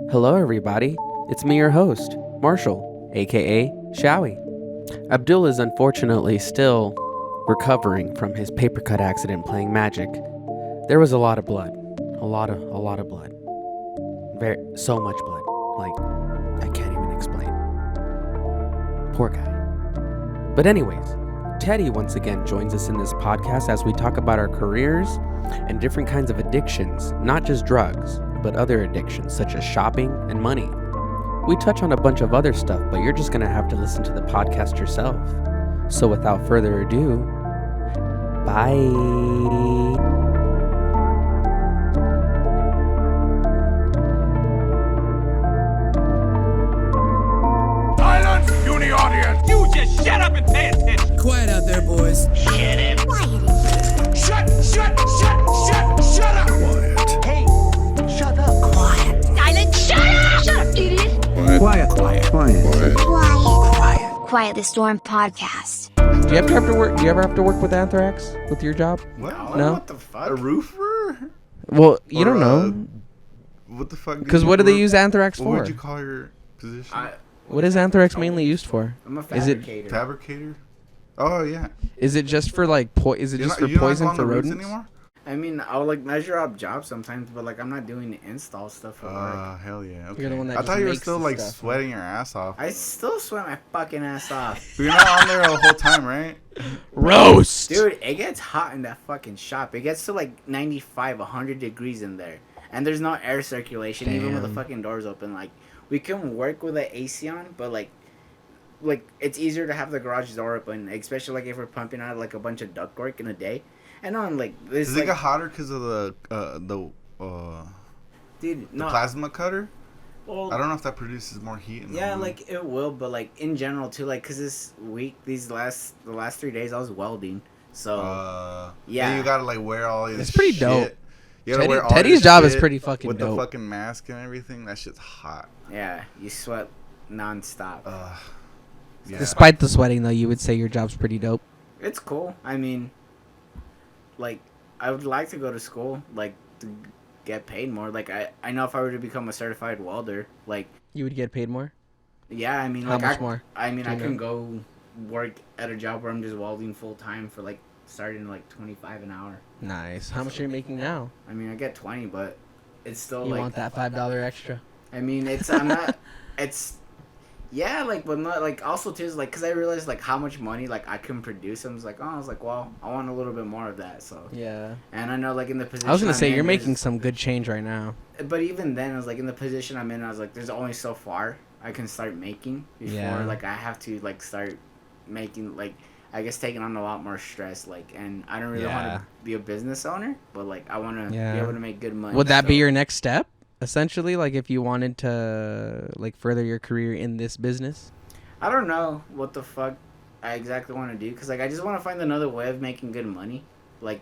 Hello, everybody. It's me, your host, Marshall, aka Showy. Abdul is unfortunately still recovering from his paper cut accident playing Magic. There was a lot of blood, a lot of blood, so much blood. Like I can't even explain. Poor guy. But anyways, Teddy once again joins us in this podcast as we talk about our careers and different kinds of addictions, not just drugs, but other addictions such as shopping and money. We touch on a bunch of other stuff, but you're just going to have to listen to the podcast yourself. So without further ado, bye. Shut up and pay attention. Quiet out there, boys. Shut up. Quiet. Shut up. Quiet. Hey, shut up. Quiet. Silent. Shut up. Shut up, idiot. Quiet. Quiet the Storm podcast. Do you ever have to work with anthrax with your job? What? No? What the fuck? A roofer? Well, you don't know. What the fuck? Because what do they use anthrax What for? would you call your position? What is anthrax mainly used for? I'm a Is it fabricator. Fabricator? Oh yeah. is it just for like is it You're just not- for you're not poison on for the roofs rodents? anymore? I mean, I'll like measure up jobs sometimes, but like I'm not doing the install stuff for work. Hell yeah. Okay. You're the one that I just thought you were makes still the like stuff, sweating your ass off. I still sweat my fucking ass off. But you're not on there the whole time, right? Roast. Dude, it gets hot in that fucking shop. It gets to like 95, 100 degrees in there. And there's no air circulation, even with the Damn. fucking doors open. Like, we can work with the AC on, but like it's easier to have the garage door open, especially like if we're pumping out like a bunch of ductwork in a day. And on like this, Does it like, get hotter because of the dude, no. plasma cutter? Well, I don't know if that produces more heat. In the yeah, room. like it will, but like in general too, like 'cause this week, the last 3 days, I was welding, so yeah, yeah. you gotta like wear all this. It's pretty shit. dope. You gotta wear all Teddy's this job is shit pretty fucking with dope. the fucking mask and everything. That shit's hot. yeah, you sweat nonstop. Yeah. Despite the sweating, though, you would say your job's pretty dope. It's cool. I mean, like I would like to go to school, like to get paid more. Like I know if I were to become a certified welder, like You would get paid more. yeah, I mean, How like much more? I mean, Do I you can know? go work at a job where I'm just welding full time for like starting like 25 an hour. Nice. How much are you making now? I mean, I get 20, but it's still You like want that $5 extra? I mean, I'm not, it's, yeah, like, but not, like, also, too, is, like, because I realized, like, how much money, like, I can produce. I was like, well, I want a little bit more of that, so. Yeah. And I know, like, in the position I was gonna I'm say in, you're making there's- some good change right now. But even then, I was, like, in the position I'm in, I was like, there's only so far I can start making before, Yeah. like, I have to, like, start making, like, I guess taking on a lot more stress, like, and I don't really want Yeah. to be a business owner, but, like, I want to Yeah. be able to make good money. Would that be so- your next step? Essentially, like if you wanted to like further your career in this business? I don't know what the fuck I exactly want to do, because, like, I just want to find another way of making good money. Like,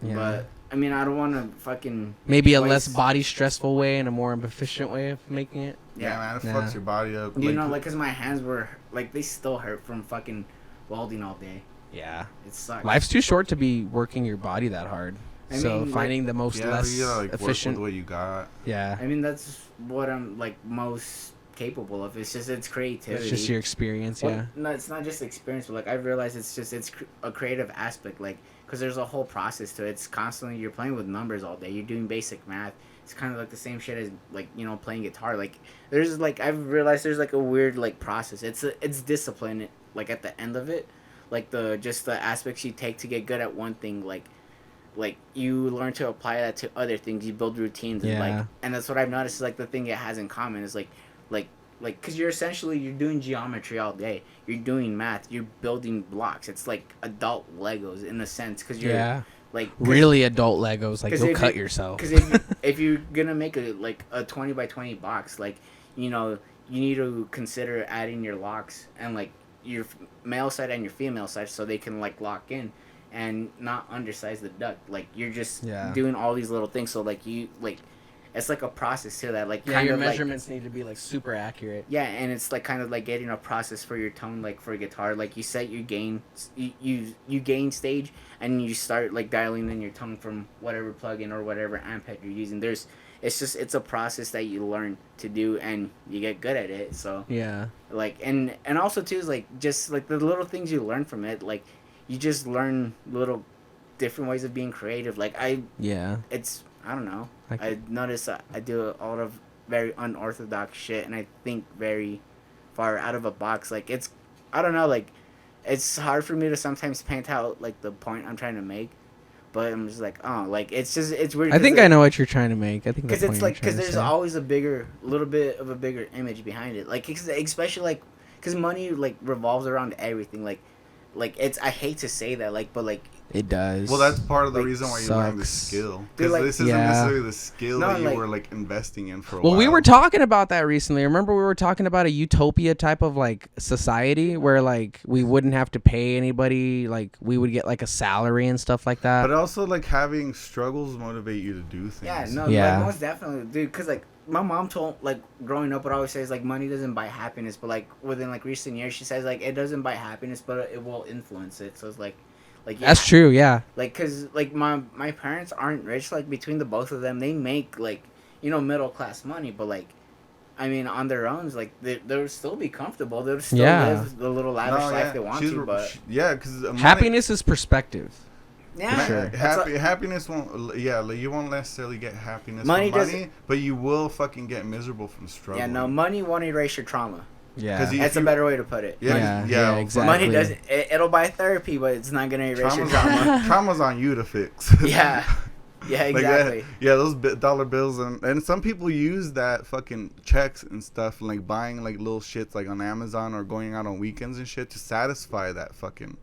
Yeah. but, I mean, I don't want to fucking... Maybe a less waste- body stressful way and a more efficient way of making it. Yeah, man, it Yeah. fucks your body up. You know, like, because my hands were, like, they still hurt from fucking welding all day. Yeah. It sucks. Life's too short to be working your body that hard. I So mean, like- finding the most yeah, less you gotta like efficient. work with what you got. Yeah. I mean, that's what I'm, like, most capable of. It's just, it's creativity. It's just your experience, Well, yeah. No, it's not just experience, but, like, I realized it's a creative aspect, like, because there's a whole process to it. It's constantly, you're playing with numbers all day. You're doing basic math. It's kind of like the same shit as, like, you know, playing guitar. Like, there's, like, I've realized there's, like, a weird, like, process. It's discipline, like, at the end of it. Like, the aspects you take to get good at one thing, like you learn to apply that to other things. You build routines, and, Yeah. like, and that's what I've noticed is, like, the thing it has in common is, like, because you're doing geometry all day. You're doing math. You're building blocks. It's like adult Legos in a sense, because you're Yeah. like Really adult Legos, like 'cause you'll if cut you- yourself. Because if you're gonna make a 20 by 20 box, like, you know, you need to consider adding your locks and, like, your male side and your female side, so they can, like, lock in and not undersize the duct. Like, you're just Yeah. doing all these little things. So, like, it's like a process to that. Like, Yeah, kind your of like, measurements need to be like super accurate. yeah, and it's like kind of like getting a process for your tone, like for guitar. Like, you set your gain, you gain stage, and you start like dialing in your tone from whatever plugin or whatever amp head you're using. it's a process that you learn to do and you get good at it. So Yeah. like and also too is like just like the little things you learn from it, like you just learn little different ways of being creative. Like Yeah. it's I don't know. Like- I notice I do a lot of very unorthodox shit, and I think very far out of a box. Like it's I don't know. Like it's hard for me to sometimes paint out like the point I'm trying to make, but I'm just like oh, like it's weird. I think I know what you're trying to make. I think Because the it's point like you're because trying to there's say. always a little bit of a bigger image behind it. Like especially like because money like revolves around everything. Like it's I hate to say that but like It does. Well, that's part of the Like, reason why you learn the sucks. skill. Dude, Because like- this isn't Yeah. necessarily the skill No, that you like- were like investing in for a Well, while. we were talking about that recently. Remember, we were talking about a utopia type of like society where like we wouldn't have to pay anybody, like we would get like a salary and stuff like that. But also, like, having struggles motivate you to do things. yeah no Yeah. like most definitely dude. Because like my mom told like growing up would always says like money doesn't buy happiness, but like within like recent years she says like it doesn't buy happiness, but it will influence it. So it's like yeah. That's true. Yeah. Like, cause like my parents aren't rich. Like between the both of them, they make like middle class money. But like, I mean, on their own, like they'll still be comfortable. They'll still Yeah. live the little lavish life they want to. But yeah, because Happiness is perspective. yeah, sure. that's what- happiness won't. Yeah, like, you won't necessarily get happiness Money from doesn't- money, but you will fucking get miserable from struggle. yeah, no, money won't erase your trauma. Yeah. 'Cause That's a better way to put it. Yeah, Yeah, yeah, exactly. Money doesn't. It'll buy therapy, but it's not gonna erase your Trauma's trauma. trauma's on you to fix. yeah, yeah, Like exactly. that, yeah, those dollar bills and some people use that fucking checks and stuff, and like buying like little shits like on Amazon or going out on weekends and shit to satisfy that fucking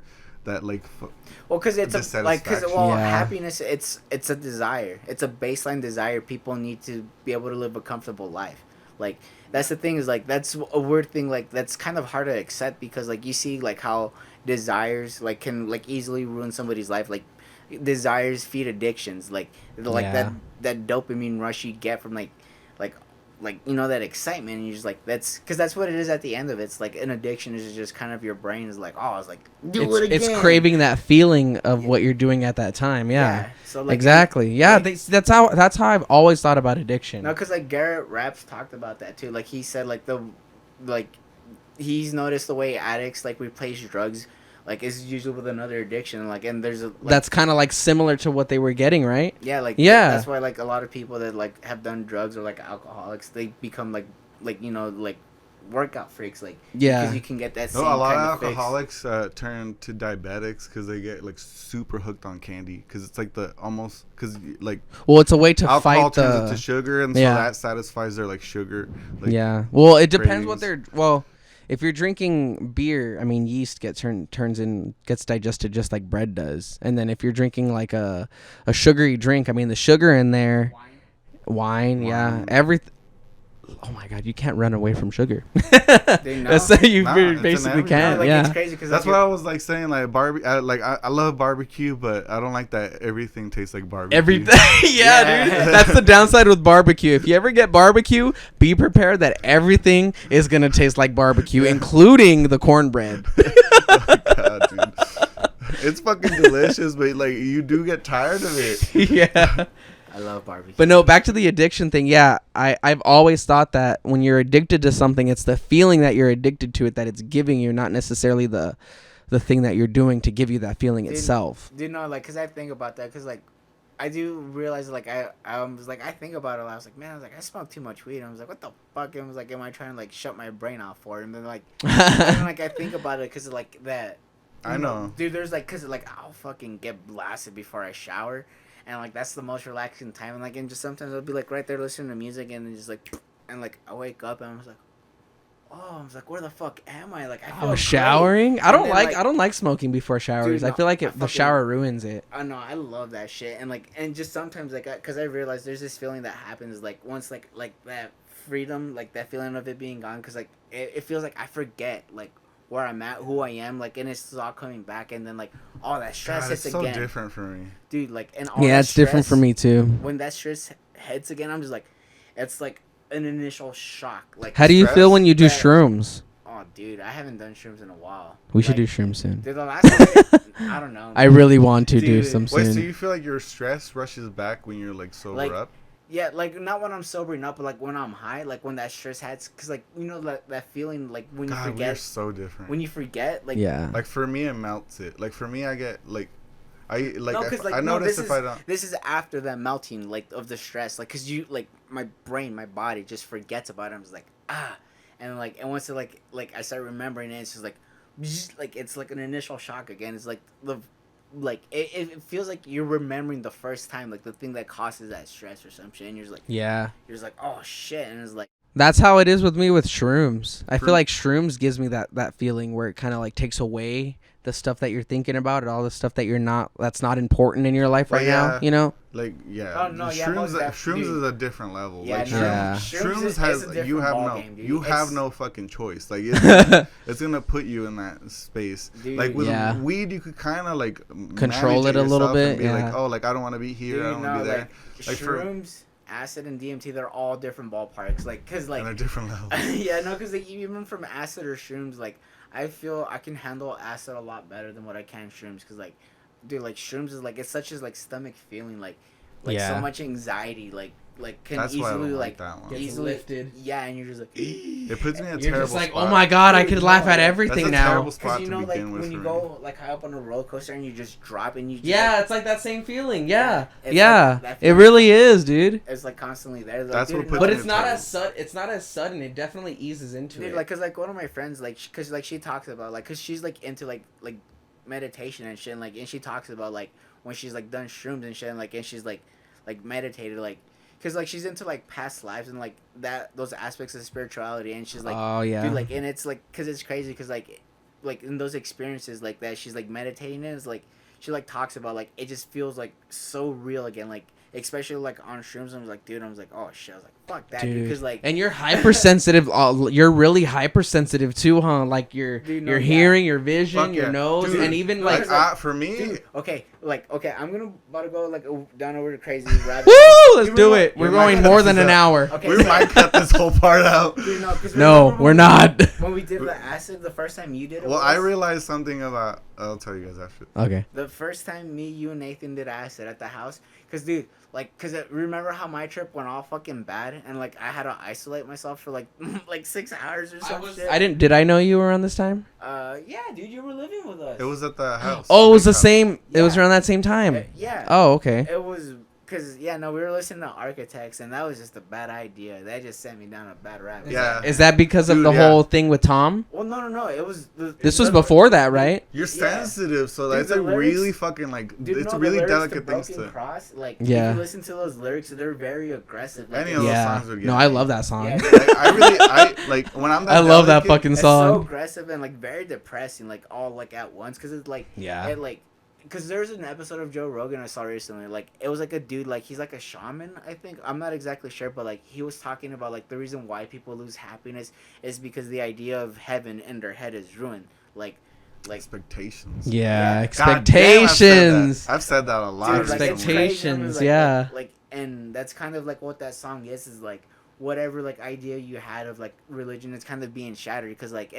Well, because it's a like because dissatisfaction. Yeah. happiness it's a desire. It's a baseline desire. People need to be able to live a comfortable life. Like that's the thing is like that's a weird thing. Like that's kind of hard to accept because like you see like how desires like can like easily ruin somebody's life. Like desires feed addictions. Like Yeah. that dopamine rush you get from like that excitement. And you're just like that's because that's what it is at the end of it. It's like an addiction is just kind of your brain is like oh it's like do it again. It's craving that feeling of what you're doing at that time. Yeah. So like Exactly. Yeah. like- That's how I've always thought about addiction. No, because like Garrett Raps talked about that too. Like he said, he's noticed the way addicts like replace drugs, like is usually with another addiction. Like and there's a like, That's kind of like similar to what they were getting, right? yeah like Yeah. that's why like a lot of people that like have done drugs or like alcoholics they become like workout freaks like Yeah. because you can get that same No, a lot kind of of fix. alcoholics turn to diabetics because they get like super hooked on candy because it's like like Well, it's a way to alcohol fight turns the. into sugar and Yeah. so that satisfies their like sugar. Like, Yeah. Well, it depends what cravings. they're. Well, if you're drinking beer, I mean, yeast gets digested just like bread does. And then if you're drinking like a sugary drink, I mean, the sugar in there, wine, yeah, Wine. everything. Oh my God, you can't run away from sugar. They know. That's how you Nah, it's in basically everything. can't. like yeah. it's crazy because That's what I was like saying. Like I love barbecue, but I don't like that everything tastes like barbecue. Everything, yeah, dude. Yeah. That's the downside with barbecue. If you ever get barbecue, be prepared that everything is gonna taste like barbecue, including the cornbread. God, dude. It's fucking delicious, but like you do get tired of it. Yeah. I love barbecue. But no, back to the addiction thing. Yeah, I've always thought that when you're addicted to something, it's the feeling that you're addicted to it that it's giving you, not necessarily the thing that you're doing to give you that feeling itself. Dude, no, like, cause I think about that, cause like, I do realize, like, I was like, I think about it a lot. I was like, man, I was like, I smoke too much weed. I was like, what the fuck? And I was like, am I trying to like shut my brain off for it? And then like, and then, like I think about it, cause like that. I know. Dude, there's like, cause like I'll fucking get blasted before I shower, and like that's the most relaxing time. And like, and just sometimes I'll be like right there listening to music, and then just like, and like I wake up and I'm just like, oh, I was like, where the fuck am I? Like I feel Oh, great. showering? I And don't then, like I don't like smoking before showers. Dude, I no, feel like I the fucking- shower ruins it. I know, I love that shit, and like, and just sometimes like, cause I realize there's this feeling that happens like once like that freedom, like that feeling of it being gone, cause like it feels like I forget like where I'm at, who I am, like, and it's all coming back, and then like all that stress God, hits it's so again, different for me. dude. Like, and all Yeah, that it's different for stress- me too. When that stress hits again, I'm just like, it's like an initial shock. Like, How do you stress? feel when you do Yeah. shrooms? oh, dude, I haven't done shrooms in a while. We should do Like, shrooms soon. Dude, the last time I don't know. I really want to do Dude. some Wait, so soon. you feel like your stress rushes back when you're like sober Like, up? Yeah, like not when I'm sobering up, but like when I'm high, like when that stress hits, cause like you know that feeling like when you God, we're forget, so different. when you forget, like Yeah. Like for me, it melts it. Like for me, I get like, no, cause like I no, notice this if is I don't. this is after that melting like of the stress, like cause you like my brain, my body just forgets about it. I'm just like and once it like I start remembering it, it's just like it's like an initial shock again. It's like it feels like you're remembering the first time, like the thing that causes that stress or some shit, and Yeah. you're just like oh shit, and it's like. That's how it is with me with shrooms. I For- feel like shrooms gives me that feeling where it kind of like takes away the stuff that you're thinking about and all the stuff that's not important in your life right now, yeah. you know? Like Oh, no, yeah, most shrooms dude. is a different level. Yeah, Like no, Yeah. shrooms is has a different you have no ballgame, dude. you have It's- no fucking choice. Like it's gonna put you in that space. Dude. Like with Yeah. weed, you could kind of like Control manage it a little yourself bit, And be yeah. like, oh, like I don't want to be here. I don't want to be there. Like for shrooms, acid, and DMT, they're all different ballparks. Like, cause like on a different level. yeah, no, cause like even from acid or shrooms, like I feel I can handle acid a lot better than what I can shrooms. Cause like, dude, like shrooms is like it's such as like stomach feeling, like Yeah. so much anxiety, like can That's why I easily don't like that one. Gets easily lifted. Yeah, and you're just like. It puts me in a You're terrible just like, spot. oh my god, I Dude, could laugh no, at that's everything That's a now. terrible spot Cause you to know, like begin with. when you for go like high up on a roller coaster and you just drop and you just, Yeah, like, it's like that same feeling. Yeah. It's Yeah. like that it feeling. really is, dude. it's like constantly there. Like, That's dude, what puts no, But me it's in not terrible. it's not as sudden. It definitely eases into Dude, it. like, cause like one of my friends, like, cause like she talks about like, cause she's like into like meditation and shit, and she talks about like when she's like done shrooms and shit, and she's like meditated, like, cause like she's into like past lives and like those aspects of spirituality, and she's like, oh yeah. dude, like, and it's like, cause it's crazy, cause like in those experiences like that, she's like meditating, and it's like she like talks about like it just feels like so real again, like especially like on shrooms. I was like, dude, I was like, oh shit, I was like, fuck that, dude, cause like. And you're hypersensitive. You're really hypersensitive too, huh? Like your Dude, no, your yeah. hearing, your vision, Fuck your yeah. nose, Dude, and even like like. for me, Dude, okay, I'm gonna about to go like down over the crazy rabbit. Woo! Let's You do remember- it. We're you might going cut more this than an out. hour. Okay, we so- might cut this whole part out. Dude, no, 'cause No, remember we're when not. When we did the acid the first time you did it. Well, with I us? realized something about. I'll tell you guys after. Okay. The first time me, you, and Nathan did acid at the house, cause dude, remember how my trip went all fucking bad, and like I had to isolate myself for like 6 hours or some shit. I didn't. Did I know you were around this time? Yeah, dude, you were living with us. It was at the house. Oh, it was big the house. same. It was Yeah. around that same time. Yeah. Oh, okay. It was. Cause we were listening to Architects, and that was just a bad idea. That just sent me down a bad rabbit. Yeah. Is that because of Dude, the yeah. whole thing with Tom? Well, no. It was. This was before that, right? You're Yeah. sensitive, so Dude, that's the a really lyrics- fucking like. Dude, it's no, really the lyrics delicate to things Broken to. Cross, like Yeah. if you listen to those lyrics, they're very aggressive. Like, Any of those Yeah. songs would get No, me. I love that song. Yeah. I like when I'm. That I love that delicate- fucking it's song. so aggressive and like very depressing, like all like at once, because it's like Yeah. it like. Because there's an episode of Joe Rogan I saw recently, like it was like a dude, like he's like a shaman, I think. I'm not exactly sure, but like he was talking about like the reason why people lose happiness is because the idea of heaven in their head is ruined. Like Expectations. Yeah, Yeah. expectations. I've said that a lot. dude, like, it's crazy. Expectations, Like, yeah. Like, and that's kind of like what that song is like whatever like idea you had of like religion is kind of being shattered, because like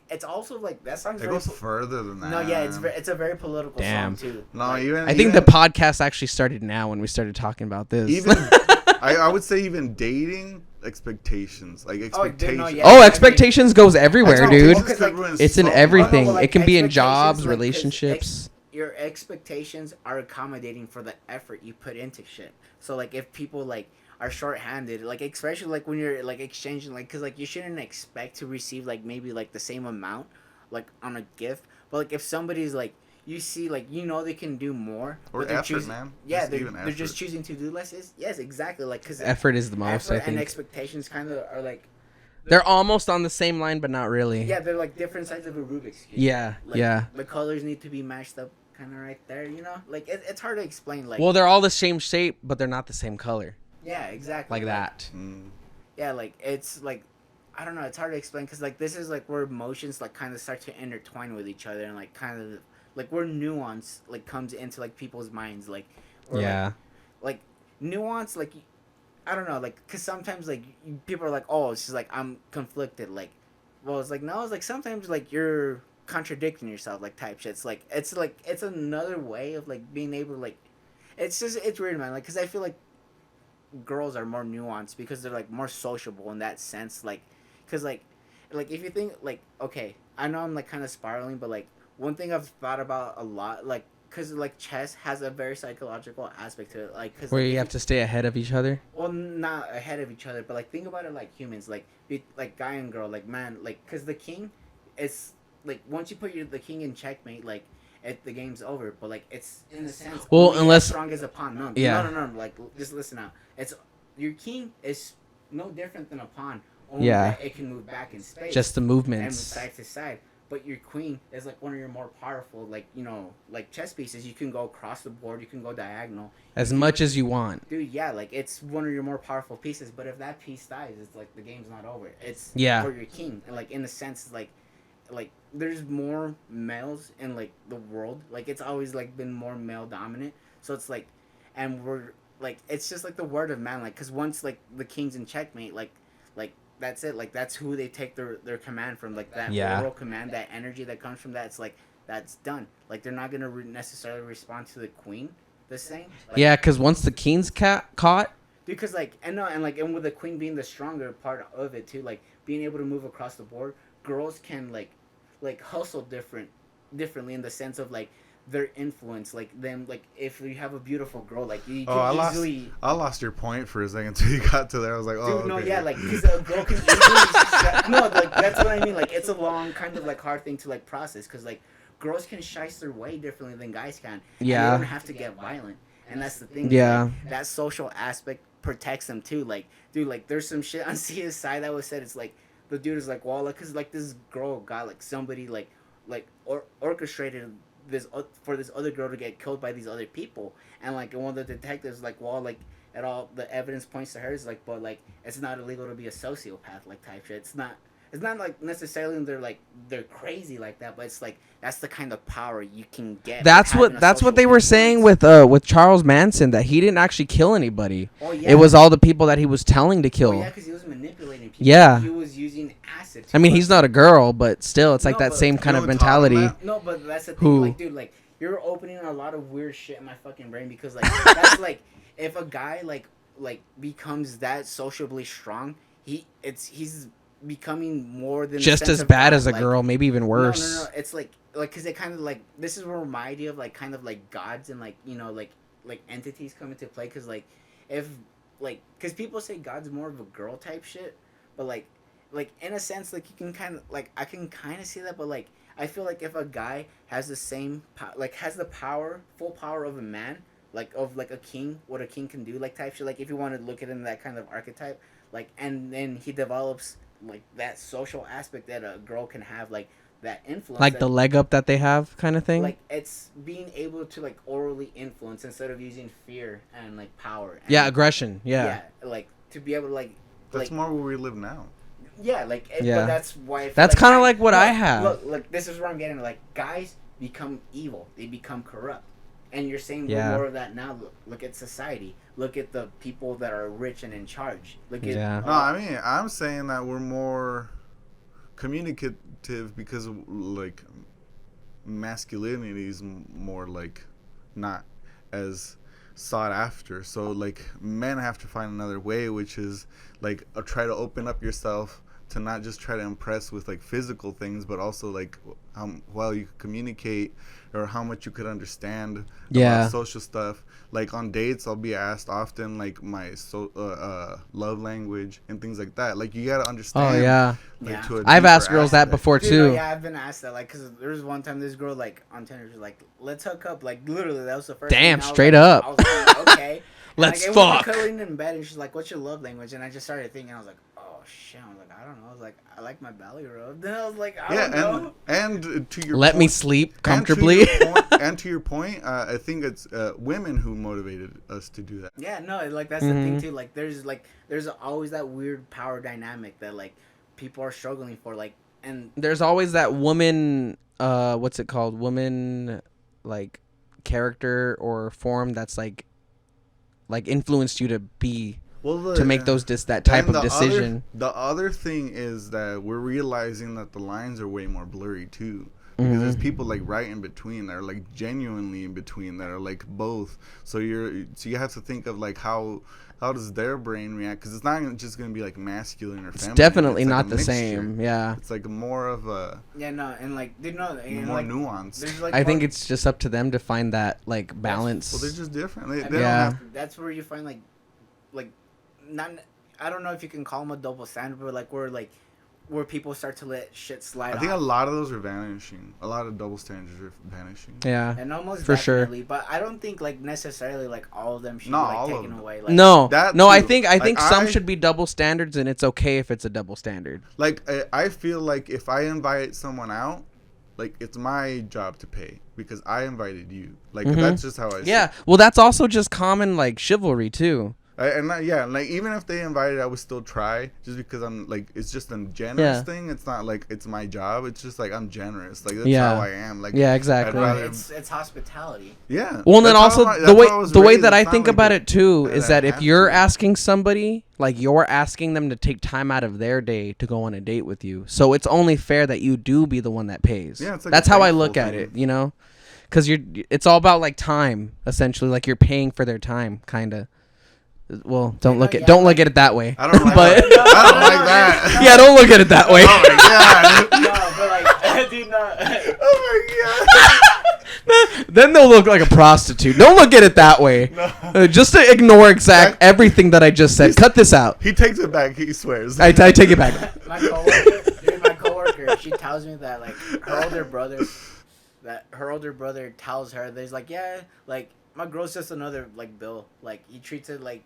it's also like that song's It very goes further than that. no, yeah, it's a very political Damn. song too. No, Like, even I think the podcast actually started now when we started talking about this. even I would say even dating expectations, like expectations. yeah. Oh, expectations goes everywhere, dude. Expectations could ruin It's in so much. everything. well, like, It can be in expectations, jobs, like, 'cause relationships. your expectations are accommodating for the effort you put into shit. So like if people like are short-handed, like especially like when you're like exchanging, like because like you shouldn't expect to receive like maybe like the same amount like on a gift, but like if somebody's like you see like they can do more, Or but they're effort, choosing, man. yeah, Just they're even just effort. choosing to do less. Yes, exactly, like because Effort is the most, I and think. expectations kind of are like They're almost on the same line, but not really. yeah, they're like different sides of a Rubik's cube. Yeah, Like, yeah. the colors need to be matched up kind of right there, like it's hard to explain, like Well, they're all the same shape, but they're not the same color. yeah, exactly, Like that. Mm. yeah, like it's like I don't know, it's hard to explain because like this is like where emotions like kind of start to intertwine with each other, and like kind of like where nuance like comes into like people's minds, like where, Yeah. like nuance, like I don't know, like because sometimes like people are like, oh, it's just like I'm conflicted, like well it's like no, it's like sometimes like you're contradicting yourself, like type shit. It's another way of like being able to like it's weird, man, like because I feel like girls are more nuanced because they're like more sociable in that sense, like, cause like if you think like, okay, I know I'm like kind of spiraling, but like one thing I've thought about a lot, like, cause like chess has a very psychological aspect to it, like, cause Where like, you have to stay ahead of each other. well, not ahead of each other, but like think about it like humans, like like guy and girl, like man, like, cause the king, is like once you put the king in checkmate, like the game's over. But like it's in a sense, Well, only unless as strong as a pawn. No, yeah. no, like just listen out. It's your king is no different than a pawn. Only Yeah. that it can move back in space. Just the and movements. side to side. But your queen is like one of your more powerful, like, you know, like chess pieces. You can go across the board. You can go diagonal. As much as you want. Dude, yeah, like it's one of your more powerful pieces. But if that piece dies, it's like the game's not over. It's Yeah. for your king. And like in a sense, like there's more males in like the world. Like it's always like been more male dominant. So it's like, and we're like, it's just like the word of man. Like, cause once like the king's in checkmate, like that's it. Like that's who they take their command from. Like that Yeah. oral command, that energy that comes from that. It's like that's done. Like they're not gonna necessarily respond to the queen the same. Like, Yeah, because once the king's caught. because like and with the queen being the stronger part of it too, like being able to move across the board, girls can like hustle differently in the sense of like their influence, like them, like if you have a beautiful girl, like you can easily. I lost your point for a second until you got to there. I was like, oh, Dude, no, okay. yeah, like because a girl can easily no, like that's what I mean. Like it's a long kind of like hard thing to like process because like girls can shice their way differently than guys can. Yeah. And they don't have to get violent, and that's the thing. Yeah. Like, that social aspect protects them too. Like, dude, like there's some shit on Sia's side that was said. It's like the dude is like, well, like, cause like this girl got like somebody orchestrated this for this other girl to get killed by these other people, and like one of the detectives like, well, like at all the evidence points to her is like, but like it's not illegal to be a sociopath, like type shit. It's not like necessarily they're crazy like that, but it's like that's the kind of power you can get. That's what they were saying with Charles Manson, that he didn't actually kill anybody. Oh, yeah. It was all the people that he was telling to kill. Oh, yeah, because he was manipulating people. Yeah. He was using acid. I mean, he's not a girl, but still, it's like No, that but same kind you of know what I'm talking mentality. about? No, but that's the thing. Who? Like, dude, like you're opening a lot of weird shit in my fucking brain because like that's like if a guy like becomes that sociably strong, he's becoming more than a Just sense as of bad God, as a like- girl, maybe even worse. No. It's like because it kind of like this is where my idea of like kind of like gods and like, you know, like entities come into play because like if like because people say God's more of a girl type shit, but like in a sense like you can kind of like I can kind of see that, but like I feel like if a guy has the same has the full power of a man, like of like a king, what a king can do, like type shit, like if you want to look at it in that kind of archetype, like, and then he develops like that social aspect that a girl can have, like that influence, Like that, the leg up that they have kind of thing. like it's being able to like orally influence instead of using fear and like power and, Yeah, aggression. Yeah. like to be able to That's more where we live now. yeah, like Yeah. but that's why I feel That's like kinda like what I look, have. Look, this is where I'm getting, like guys become evil, they become corrupt, and you're saying Yeah. more of that now. Look at society, look at the people that are rich and in charge, look at Yeah. No, I mean, I'm saying that we're more communicative because like masculinity is more like not as sought after. So like men have to find another way, which is like try to open up yourself to not just try to impress with like physical things, but also like how well you could communicate or how much you could understand about social stuff. Like on dates, I'll be asked often like my love language and things like that. Like you gotta understand. Oh yeah. Like, Yeah. to a I've deeper asked girls that aspect. before Dude, too. no, yeah, I've been asked that, like, because there was one time this girl, like, on Tinder, was like, let's hook up, like, literally, that was the first Damn, thing. I was straight like- up. I was like, okay. Let's and, like, and we were fuck. cuddling in bed, and she's like, what's your love language? And I just started thinking, I was like, oh, shit. I was like, I don't know. I was like, I like my belly rubbed. Then I was like, I don't know. and to your Let me point- sleep comfortably. And to your point, I think it's women who motivated us to do that. Yeah, no, like, that's the thing, too. Like, there's always that weird power dynamic that, like, people are struggling for, like, and There's always that woman, what's it called? Woman, like, character or form that's like influenced you to be to make that type and of decision. The other thing is that we're realizing that the lines are way more blurry too, because there's people like right in between that are like genuinely in between that are like both. So you have to think of like how does their brain react, because it's not just going to be like masculine or feminine. It's definitely like not a the mixture. same. Yeah. It's like more of a and like dude, no, and more like, nuance. there's, like, I think more- it's just up to them to find that like balance. Well, they're just different. They I don't mean, Yeah. that's where you find like not, I don't know if you can call them a double standard, but like where people start to let shit slide. I think a off. lot of those are vanishing. A lot of double standards are vanishing. Yeah. And almost For sure. definitely, but I don't think like necessarily like all of them should Not be all like of taken them. away. Like, No, That no. I too. think Like, some I- should be double standards, and it's okay if it's a double standard. Like I feel like if I invite someone out, like it's my job to pay because I invited you. Like that's just how I. see Yeah. it. Well, that's also just common like chivalry too. Like even if they invited, I would still try, just because I'm like, it's just a generous Yeah. thing. It's not like it's my job. It's just like I'm generous. Like that's Yeah. how I am. Like Yeah, exactly. I'd rather, it's hospitality. yeah. Well, and then That's how also I- the that's way how I was the way raised. that I It's not think like about a- it too that is I that if have you're to. asking somebody, like you're asking them to take time out of their day to go on a date with you, so it's only fair that you do be the one that pays. Yeah, it's like that's a how I thankful look at thing. it, you know, because it's all about like time essentially, like you're paying for their time, kind of. Well, don't look yeah, look at it that way. I don't like But- that. I don't like that. Yeah, don't look at it that way. Oh my god. No, but like, dude, no. Oh my god. Then they'll look like a prostitute. Don't look at it that way. Just to ignore everything that I just said. Cut this out. He takes it back. He swears. I take it back. My coworker, she tells me that like her older brother tells her there's like, yeah, like my girl's just another like bill. Like he treats it like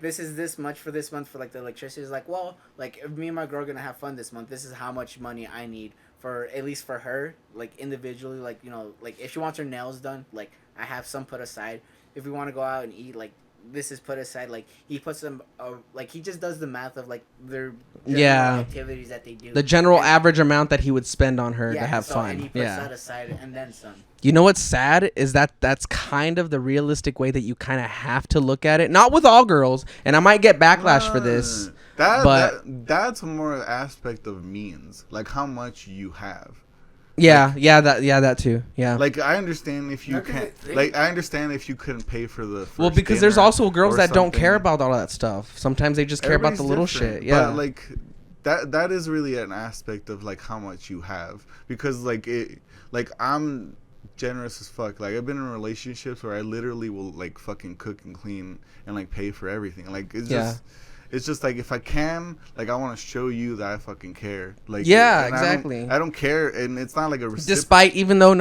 this is this much for this month for like the electricity. Is like, well, like if me and my girl are gonna have fun this month, this is how much money I need for, at least for her, like individually, like, you know, like if she wants her nails done, like I have some put aside. If we want to go out and eat, like this is put aside. Like he puts them, like he just does the math of like their Yeah. activities that they do. The general And- average amount that he would spend on her yeah, to have so, fun. And he puts Yeah. that aside and then some. You know what's sad is that that's kind of the realistic way that you kind of have to look at it. Not with all girls, and I might get backlash for this. but- That's more an aspect of means, like how much you have. Yeah, that too. Yeah. Like I understand if you No, 'cause can't. it- Like I understand if you couldn't pay for the. well, first because there's dinner also girls or that don't care something. about all that stuff. Sometimes they just care about the Everybody's little different, shit. Yeah. But like that is really an aspect of like how much you have, because like I'm generous as fuck. Like I've been in relationships where I literally will like fucking cook and clean and like pay for everything. Like it's just like if I can, like I want to show you that I fucking care. Like Yeah, and exactly. I don't care, and it's not like a Despite, even though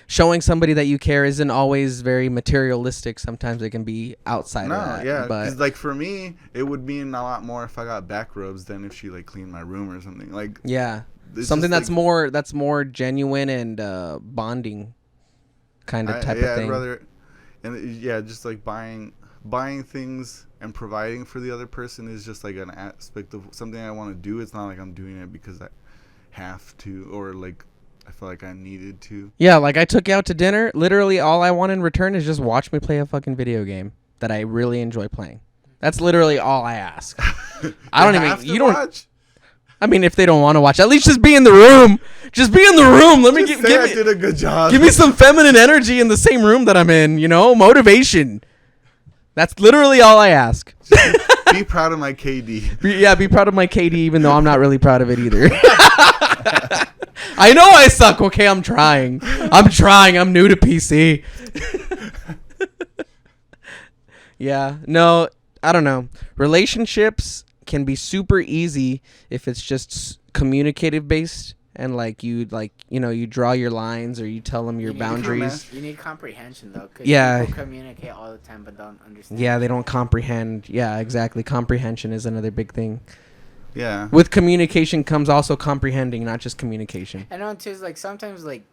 showing somebody that you care isn't always very materialistic, sometimes it can be outside No, of that. yeah, But 'cause, like for me, it would mean a lot more if I got back rubs than if she like cleaned my room or something. Like yeah, it's something just, that's more genuine and bonding kind of type of thing. I'd rather, and yeah, just like buying things and providing for the other person is just like an aspect of something I want to do. It's not like I'm doing it because I have to, or like I feel like I needed to. Yeah, like I took you out to dinner. Literally, all I want in return is just watch me play a fucking video game that I really enjoy playing. That's literally all I ask. I don't have even. to You don't. watch? I mean, if they don't want to watch, at least just be in the room. Just be in the room. Let me Just give say I me did a good job. give me some feminine energy in the same room that I'm in. You know, motivation. That's literally all I ask. Be proud of my KD. Be proud of my KD, even though I'm not really proud of it either. I know I suck. Okay, I'm trying. I'm new to PC. Yeah. No, I don't know. Relationships can be super easy if it's just communicative based, and like you draw your lines or you tell them your You need boundaries. You need comprehension though. 'Cause Yeah. people communicate all the time but don't understand. Yeah, they don't comprehend. Yeah, exactly. Comprehension is another big thing. Yeah. With communication comes also comprehending, not just communication. I know too. Like sometimes, like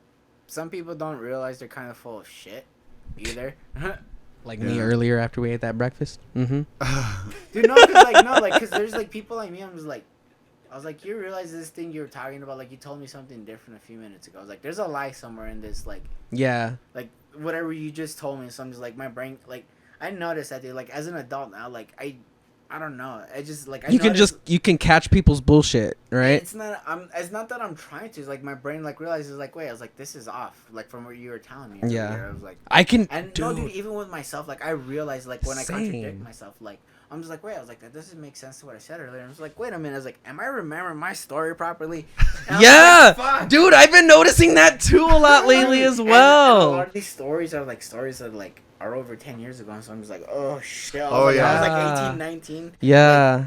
some people don't realize they're kind of full of shit either. Like me Yeah. earlier after we ate that breakfast. Mm-hmm. Dude, cause there's like people like me. I was like, you realize this thing you were talking about? Like you told me something different a few minutes ago. I was like, there's a lie somewhere in this. Like Yeah. whatever you just told me. So I'm just like, my brain. Like I noticed that, dude. Like as an adult now, like I don't know. I just like I You know can this- you can catch people's bullshit, right? It's not. It's not that I'm trying to. It's like my brain like realizes like, wait. I was like, this is off. Like from what you were telling me. Yeah. Earlier. I was like, I can. and dude, no, dude. Even with myself, like I realized like when I contradict Same. myself, like I'm just like, wait. I was like, that doesn't make sense to what I said earlier. I was like, wait a minute. I was like, am I remembering my story properly? And I was Yeah, like, fuck. dude, I've been noticing that too a lot lately as And a lot well. of these stories are like stories that like are over 10 years ago. So I'm just like, oh shit. I was Oh, like, yeah. I was Yeah. like 18, 19. Yeah,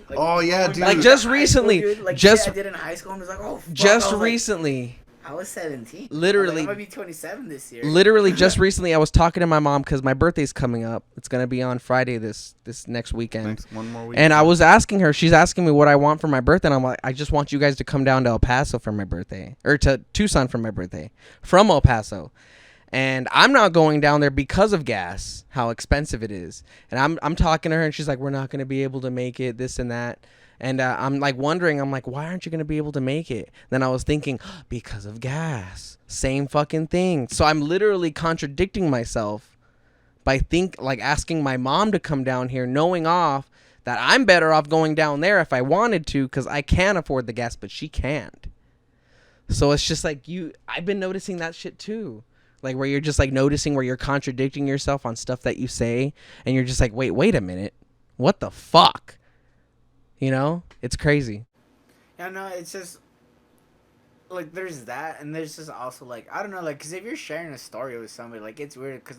Like, Oh, yeah, going dude. back Like, to just high school, recently, dude, like just- shit I did in high school. I'm just like, oh, fuck. just I was like- recently. I was 17. Literally- I'm gonna be 27 this year. Literally just recently I was talking to my mom because my birthday's coming up. It's gonna be on Friday this next weekend. Next one more week. And I was asking her, she's asking me what I want for my birthday, and I'm like, I just want you guys to come down to El Paso for my birthday, or to Tucson for my birthday, from El Paso. And I'm not going down there because of gas, how expensive it is. And I'm talking to her, and she's like, we're not gonna be able to make it, this and that. And I'm like wondering, I'm like, why aren't you gonna be able to make it? Then I was thinking, because of gas. Same fucking thing. So I'm literally contradicting myself by asking my mom to come down here, knowing off that I'm better off going down there if I wanted to, because I can afford the gas, but she can't. So it's just like I've been noticing that shit too. Like where you're just like noticing where you're contradicting yourself on stuff that you say, and you're just like, wait a minute, what the fuck? You know, it's crazy. Yeah, no, it's just like there's that, and there's just also like I don't know, like because if you're sharing a story with somebody, like it's weird, because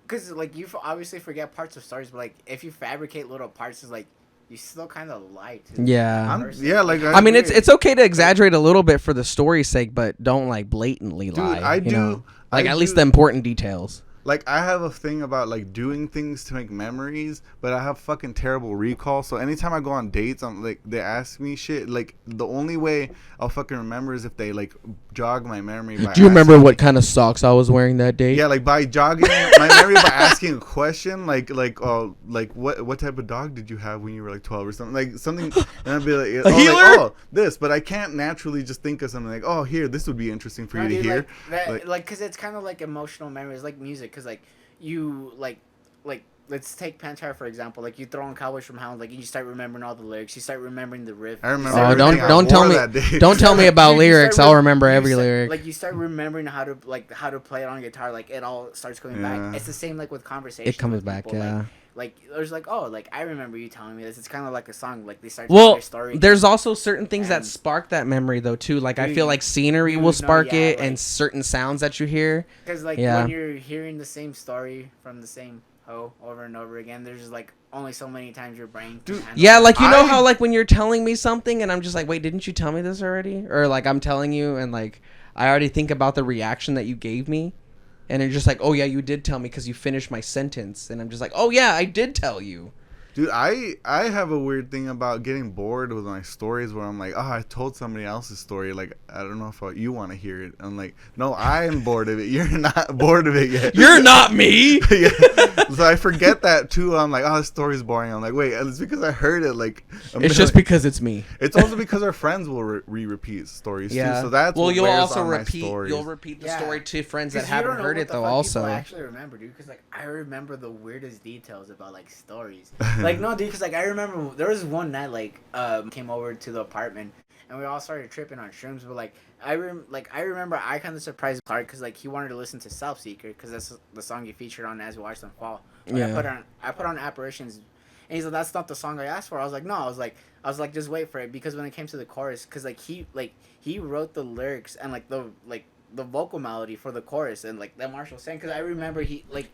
because you obviously forget parts of stories, but like if you fabricate little parts, it's like you still kind of lie to Yeah. the person. Yeah, like I mean, weird. it's okay to exaggerate a little bit for the story's sake, but don't like blatantly Dude, lie. I you do- know? I Like at least do- the important details. Like, I have a thing about, like, doing things to make memories, but I have fucking terrible recall. So anytime I go on dates, I'm like, they ask me shit. Like, the only way I'll fucking remember is if they, like, jog my memory by Do you remember asking- what kind of socks I was wearing that day? Yeah, like, by jogging my memory by asking a question, like, what type of dog did you have when you were, like, 12 or something? Like, something, and I'd be like, oh, healer? like, oh, this. But I can't naturally just think of something like, oh, here, this would be interesting for No, you to dude, hear. like because it's kind of like emotional memories, like music, because like you like let's take Pantera for example. Like you throw on Cowboys from Hell, like you start remembering all the lyrics, you start remembering the riff. I remember Oh, everything I don't tell wore me, that day. don't tell me about You lyrics. start I'll rem- remember you every start- lyric. Like you start remembering how to play it on guitar. Like it all starts coming Yeah. back. It's the same like with conversations. It comes with back, people, yeah. Like there's like I remember you telling me this. It's kind of like a song. Like they start. Well, telling their story. there's also certain things that And- spark that memory though too. Like I Dude, feel like scenery you will know, spark yeah, it, like- and certain sounds that you hear. Because like Yeah. when you're hearing the same story from the same hoe over and over again, there's just like only so many times your brain. can Dude, handle Yeah, it. like you know how I- like when you're telling me something and I'm just like, wait, didn't you tell me this already? Or like I'm telling you and like I already think about the reaction that you gave me, and you're just like, oh yeah, you did tell me because you finished my sentence, and I'm just like, oh yeah, I did tell you. Dude, I have a weird thing about getting bored with my stories where I'm like, oh, I told somebody else's story. Like, I don't know if you want to hear it. I'm like, no, I am bored of it. You're not bored of it yet. You're not me. Yeah. So I forget that too. I'm like, oh, this story's boring. I'm like, wait, it's because I heard it. Like, It's just because it's me. It's also because our friends will repeat stories Yeah. too. So that's well, what you'll wears also on my repeat. stories. You'll repeat the Yeah. story to friends that 'Cause you haven't don't know heard what it the though. fuck Also, people actually remember, dude. Because like I remember the weirdest details about like stories. Like no, dude. Because like I remember there was one night like came over to the apartment and we all started tripping on shrooms. But like I remember I kind of surprised Clark because like he wanted to listen to Self Seeker because that's the song he featured on As We Watch Them Fall. But Yeah. I put on Apparitions. And he's like, that's not the song I asked for. I was like, no. I was like, just wait for it because when it came to the chorus, because like he wrote the lyrics and like the vocal melody for the chorus and like that Marshall sang. Because I remember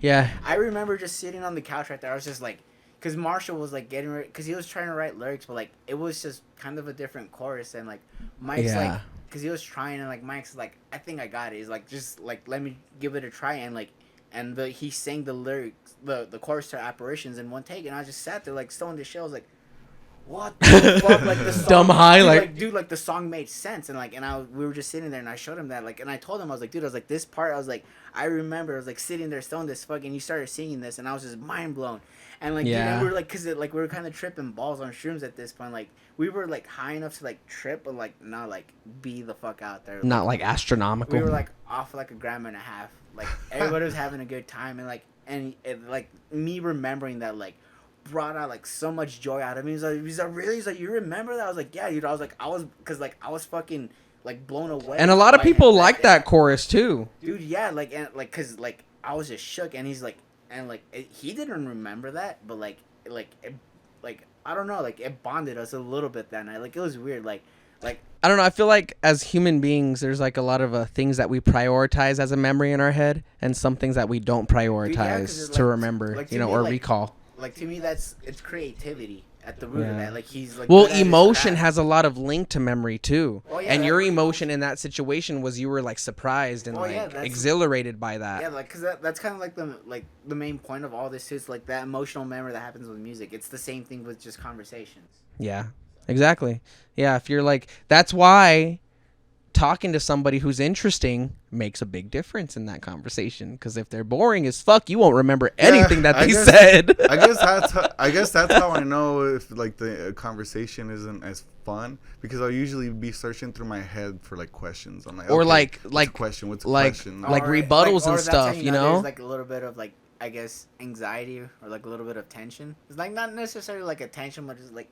yeah, I remember just sitting on the couch right there. I was just like, because Marshall was like getting ready, because he was trying to write lyrics, but like it was just kind of a different chorus and like Mike's Yeah. like, because he was trying and like Mike's like, I think I got it. He's like, just like let me give it a try and like. And he sang the lyrics, the chorus to Apparitions in one take, and I just sat there like stoned as shit. I was like, "What the fuck?" Like the song, Dumb high, dude, like the song made sense, and like, we were just sitting there, and I showed him that, like, and I told him, I was like, "Dude, I was like, this part, I was like, I remember, I was like sitting there stoned as fuck, and you started singing this, and I was just mind blown." And like, Yeah. dude, and we were like, cause we were kind of tripping balls on shrooms at this point. Like, we were like high enough to like trip, but like not like be the fuck out there. not like astronomical. We were like off like a gram and a half. Like everybody was having a good time and like me remembering that like brought out like so much joy out of me. He's like, really? He's like, you remember that? I was like, yeah, dude. I was fucking like blown away. And a lot of by people him. like that chorus too. Dude, yeah, like, and like, cause like I was just shook, and he's like, and like he didn't remember that, but like I don't know, like it bonded us a little bit that night. Like it was weird, like I don't know. I feel like as human beings, there's like a lot of things that we prioritize as a memory in our head, and some things that we don't prioritize to remember, like, you know, me, or like, recall. Like to me, it's creativity at the root of that. Like he's like, well, good at his emotion craft. has a lot of link to memory too. Oh, yeah, and that- your emotion in that situation was you were like surprised and Oh, yeah, like that's- exhilarated by that. Yeah, like, cause that's kind of like the main point of all this is like that emotional memory that happens with music. It's the same thing with just conversations. Yeah, exactly. Yeah, if you're like, that's why talking to somebody who's interesting makes a big difference in that conversation. Because if they're boring as fuck, you won't remember anything that they said. I guess that's how I know if like the conversation isn't as fun, because I'll usually be searching through my head for like questions. I'm like, Or okay, like what's a question, what's a like question? like Or, rebuttals or and that's stuff, how you know? There's like a little bit of like, I guess, anxiety or like a little bit of tension. It's like not necessarily like a tension, but it's like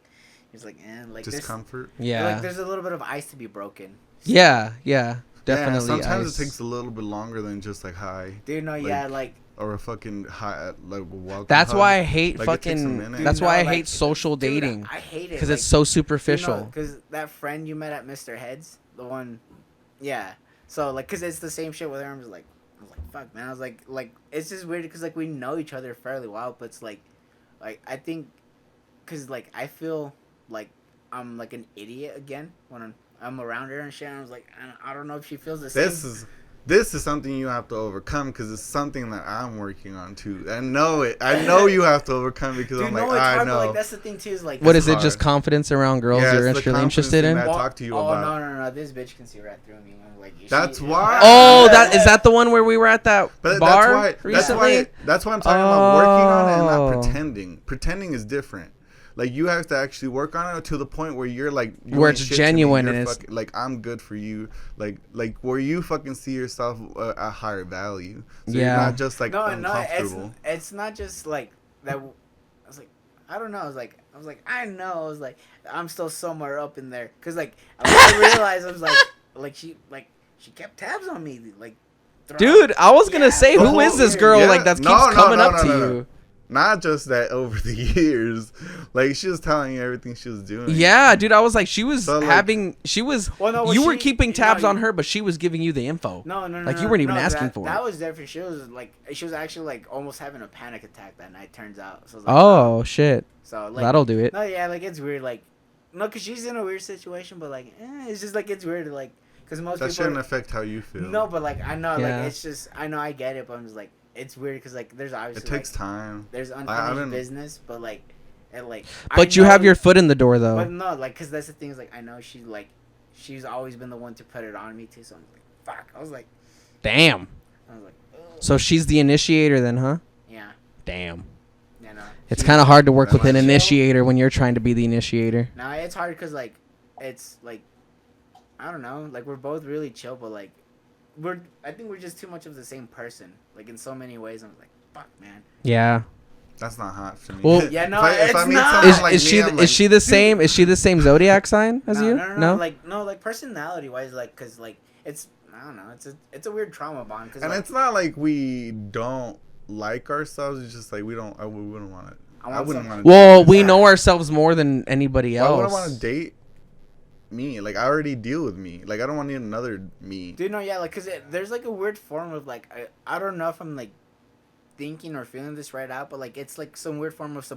like discomfort. Yeah. Like there's a little bit of ice to be broken. Yeah, definitely. Yeah, sometimes ice. it takes a little bit longer than just like hi. Dude, no, yeah, like or a fucking hi, like welcome. That's hug. why I hate Like, it takes a fucking. minute. That's Dude, why no, I like, hate social dude, dating. I hate it Because like, it's so superficial. Because that friend you met at Mr. Heads, the one, yeah. So like, cause it's the same shit with her. I was like, fuck, man. I was like, it's just weird because like we know each other fairly well, but it's like I think, cause like I feel like I'm like an idiot again when I'm around her and shit. And I was like, I don't know if she feels the same. This is something you have to overcome, because it's something that I'm working on too. I know it. I know you have to overcome, because Dude, I'm no, like, it's I hard, know. but like that's the thing too is like. What It's is it? Just hard. confidence around girls Yeah, you're it's the really confidence interested in? thing that I talked to you oh, about. no, this bitch can see right through me. I'm like, That's why. Oh, that the one where we were at that But bar recently? That's why I'm talking about working on it and Oh. not pretending. Pretending is different. Like, you have to actually work on it to the point where you're like, you Where ain't it's shit to me, genuine you're and it's- fucking, like, I'm good for you. Like where you fucking see yourself at higher value. So Yeah. you're not just like No, uncomfortable. it's not just like that. I was like, I don't know. I was like, I know. I was like, I'm still somewhere up in there, cause like I realized I was like she kept tabs on me, like. throughout. Dude, I was gonna say, The who is whole- this girl yeah, like that keeps no, coming up no, to no. you? Not just that over the years. Like, she was telling you everything she was doing. Yeah, dude, I was like, she was So, like- Well, no, you well, were she- keeping you tabs know, on her, but she was giving you the info. No, Like, you weren't even no, asking that, for that it. was different. She was actually like almost having a panic attack that night. Turns out. So I was like, Oh, shit. so like That'll do it. No, yeah, like it's weird. Like, no, cause she's in a weird situation, but like, it's just like it's weird. Like, cause most That people. shouldn't affect how you feel. No, but like I know, Yeah. like it's just I know I get it, but I'm just like it's weird because like there's obviously It takes like, time. there's I unfinished haven't- business, but like it like. But I you have know- your foot in the door, though. But no, like, cause that's the thing is like I know she's always been the one to put it on me too. So I'm like, fuck. I was like, Damn. ugh. So she's the initiator then, huh? Yeah, Damn. you know. It's kind of hard to work That with an might show. initiator when you're trying to be the initiator. Nah, it's hard because like it's like I don't know. Like we're both really chill, but like I think we're just too much of the same person. Like in so many ways, I'm like, fuck, man. Yeah. That's not hot for me. Well- Yeah, no, if I it's meet not. someone Is, like is me, she I'm is like, she the same? Is she the same zodiac sign as you? No, like personality wise, like because like it's I don't know. It's a weird trauma bond. Cause, And like, it's not like we don't like ourselves. It's just like we wouldn't want it. I wouldn't want to. Well, we know ourselves more than anybody I else. wouldn't want to date me. Like, I already deal with me. Like, I don't want to need another me. dude, no, yeah, like because there's like a weird form of like I don't know if I'm like thinking or feeling this right out, but like it's like some weird form of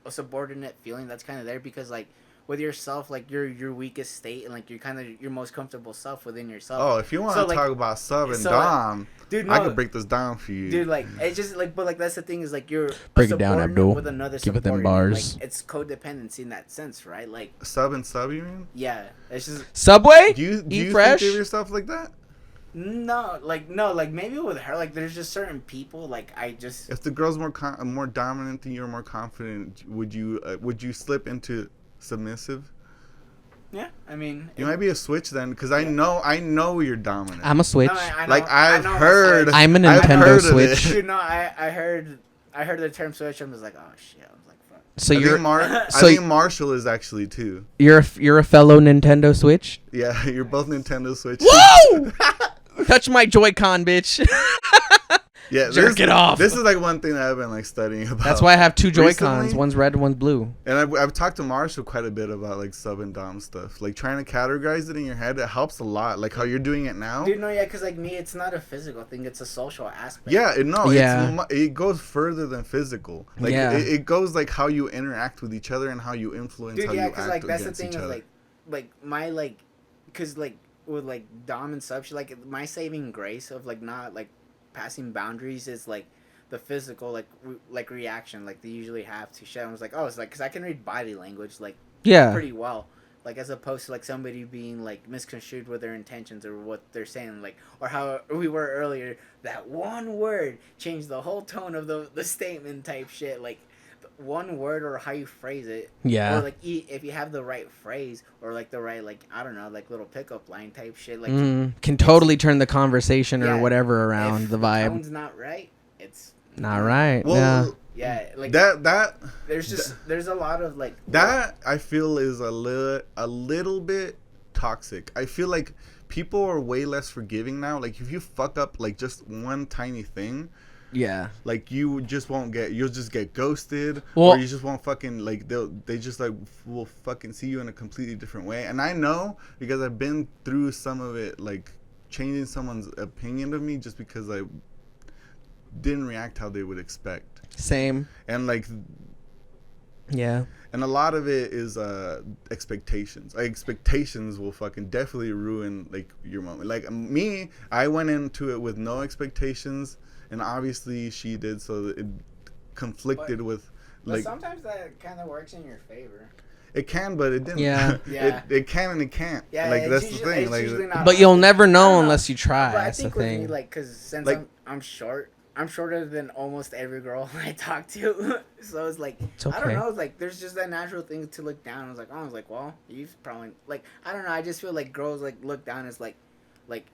a subordinate feeling that's kind of there because like with yourself, like your weakest state and like you're kind of your most comfortable self within yourself. Oh, if you want So, to like- talk about sub and so, dom, dude, I no. could break this down for you. Dude, like it's just like, but like that's the thing is like you're Break a it down, subordinate Abdul. with another Give it them subordinate. bars. Like it's codependency in that sense, right? Like Sub and sub, you mean? yeah, it's just Subway? Do you Eat fresh? think of yourself like that? no, like maybe with her, like there's just certain people, like I just If the girl's more dominant than you're more confident, would you slip into submissive? yeah, I mean You might be a switch then, because I know you're dominant. I'm a switch. No, I know, Like, I I've know I'm a heard. switch. I'm a I've Nintendo heard of it. Switch. Dude, no, I I heard the term switch, I was like, oh shit. I was like, fuck. So I you're think Marshall is actually too. you're a fellow Nintendo Switch. Yeah, you're both Nintendo Switch. Whoa! Touch my Joy-Con, bitch. Yeah, Jerk it off. This is like one thing that I've been like studying about. That's why I have two Joy-Cons. recently. One's red, one's blue. And I've talked to Marshall quite a bit about like sub and dom stuff. Like trying to categorize it in your head, it helps a lot. Like how you're doing it now. Dude, no, yeah, because like me, it's not a physical thing, it's a social aspect. Yeah, Yeah. it goes further than physical. Like Yeah. it goes like how you interact with each other and how you influence Dude, how yeah, you because act like that's the against thing each is other. like my like, because like with like dom and sub, like my saving grace of like not like passing boundaries is like the physical like reaction like they usually have to shit. I was like, oh, it's like because I can read body language like Yeah. pretty well, like as opposed to like somebody being like misconstrued with their intentions or what they're saying, like or how we were earlier, that one word changed the whole tone of the statement type shit, like one word or how you phrase it. Yeah. Or like if you have the right phrase or like the right like I don't know like little pickup line type shit, like Can totally turn the conversation or Yeah, whatever around if the vibe. tone's not right, it's Not right. Well, yeah, like that there's a lot of like that I feel is a little bit toxic. I feel like people are way less forgiving now. Like if you fuck up like just one tiny thing, yeah. like you'll just get ghosted, Well- or you just won't fucking like they just like will fucking see you in a completely different way. And I know because I've been through some of it, like changing someone's opinion of me just because I didn't react how they would expect. Same. And like Yeah. and a lot of it is expectations. Like expectations will fucking definitely ruin like your moment. Like me, I went into it with no expectations, and obviously she did, so it conflicted with but like sometimes that kind of works in your favor. it can, but it didn't. Yeah. Yeah. it can and it can't. Yeah, like it's that's the usually- thing. it's Like usually not But you'll always- never I don't know unless you try. But I That's the think with thing. me, like, cause since Like- I'm short, I'm shorter than almost every girl I talk to. So it's like It's I don't okay. know. It's like there's just that natural thing to look down. I was like, well, you've probably like I don't know. I just feel like girls like look down as like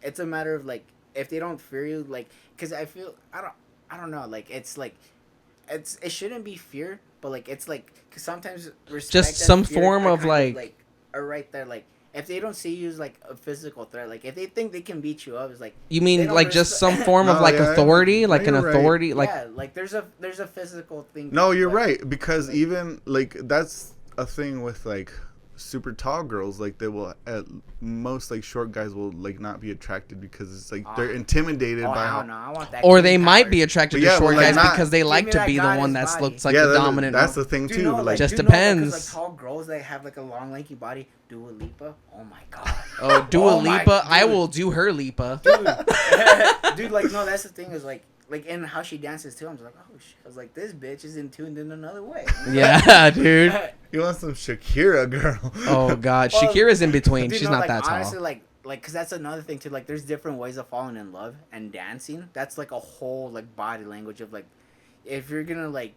it's a matter of like if they don't fear you, like, cause I feel I don't know. Like it's like it shouldn't be fear, but like it's like cause sometimes respect Just and some fear form are of, kind like are right there. Like if they don't see you as like a physical threat, like if they think they can beat you up, it's like You they mean don't like just some respect- form of No, like yeah, authority, no, like an you're right. authority, like yeah, like there's a physical thing. no, you're like, right, because even like that's a thing with like super tall girls. Like they will at most like short guys will like not be attracted because it's like they're intimidated Oh, by I how don't know. I want that. or king they might power. be attracted But to yeah, short but, like, guys not- because they Give like me to that be the goddess one that body. looks like yeah, the dominant. that's the thing Do too. you know, like Just do you know, like, 'cause, depends. like tall girls that have like a long lanky body, Dua Lipa. Oh my god. Oh, Dua Oh my- Lipa, I dude. will do her Lipa. Dude, like no, that's the thing is like in how she dances too. I'm just like, oh shit. I was like, this bitch is in tuned in another way. Yeah, dude. you want some Shakira, girl? Oh god, Well, Shakira's in between. Dude, She's no, not like, that tall. honestly, like, cause that's another thing too. Like, there's different ways of falling in love, and dancing. That's like a whole like body language of like, if you're gonna like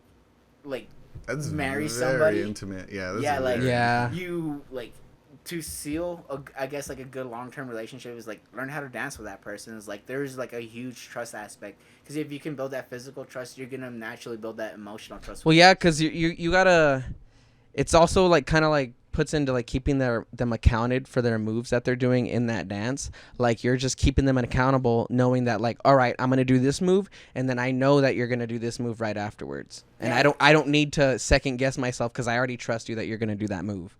That's marry very somebody. intimate. Yeah. That's Yeah, like very- Yeah. you like to seal I guess like a good long-term relationship is like learn how to dance with that person. Is like there's like a huge trust aspect, because if you can build that physical trust, you're gonna naturally build that emotional trust. Well, yeah, because you gotta. It's also like kind of like puts into like keeping them accounted for their moves that they're doing in that dance. Like you're just keeping them accountable, knowing that like, all right, I'm gonna do this move, and then I know that you're gonna do this move right afterwards, and Yeah. I don't need to second guess myself because I already trust you that you're gonna do that move.